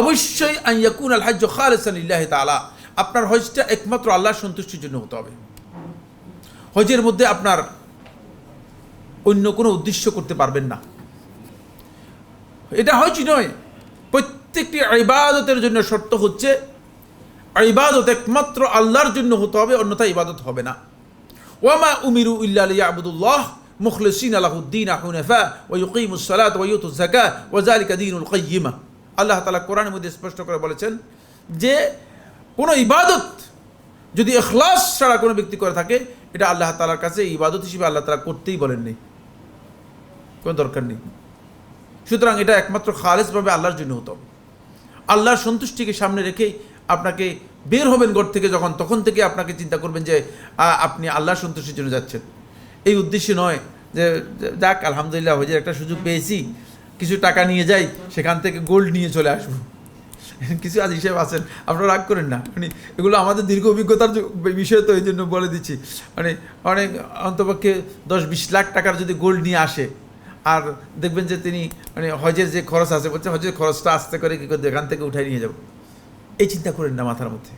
অবশ্যই আন ইয়াকুন আল হজ্জ খালিসান লিল্লাহি তাআলা, আপনার হজটা একমাত্র আল্লাহর সন্তুষ্টির জন্য হতে হবে। হজের মধ্যে আপনার অন্য কোনো উদ্দেশ্য করতে পারবেন না। এটা হজ নয়, প্রত্যেকটি ইবাদতের জন্য শর্ত হচ্ছে ইবাদত একমাত্র আল্লাহর জন্য হতে হবে, অন্যথায় ইবাদত হবে না। ওয়ামা উমিরু ইল্লা লিয়াবুদুল্লাহ মুখলিসিনা লাহুদ্দিন হুনাফা ওয়া ইউকিমুস সালাতা ওয়া ইউতুজ যাকাত ওয়া যালিকা দীনুল কাইয়্যিমা। আল্লাহ তাআলা কোরআনের মধ্যে স্পষ্ট করে বলেছেন যে কোনো ইবাদত যদি ইখলাস ছাড়া কোনো ব্যক্তি করে থাকে, এটা আল্লাহ তাআলার কাছে ইবাদত হিসেবে আল্লাহ তাআলা করতেই বলেননি, কোনো দরকার নেই। সুতরাং এটা একমাত্র খালেসভাবে আল্লাহর জন্য হতে হবে। আল্লাহর সন্তুষ্টিকে সামনে রেখেই আপনাকে বের হবেন ঘর থেকে, যখন তখন থেকে আপনাকে চিন্তা করবেন যে আপনি আল্লাহর সন্তুষ্টির জন্য যাচ্ছেন। এই উদ্দেশ্যে নয় যে যাক আলহামদুলিল্লাহ হজের একটা সুযোগ পেয়েছি, কিছু টাকা নিয়ে যাই, সেখান থেকে গোল্ড নিয়ে চলে আসবো। কিছু আজ হিসেবে আছেন, আপনারা রাগ করেন না, মানে এগুলো আমাদের দীর্ঘ অভিজ্ঞতার বিষয়, তো এই জন্য বলে দিচ্ছি। মানে অনেক অন্তপক্ষে 10-20 লাখ টাকার যদি গোল্ড নিয়ে আসে, আর দেখবেন যে তিনি মানে হজের যে খরচ আছে, বলছে হজের খরচটা আস্তে করে কী করে এখান থেকে উঠাই নিয়ে যাবো, এই চিন্তা করেন না মাথার মধ্যে।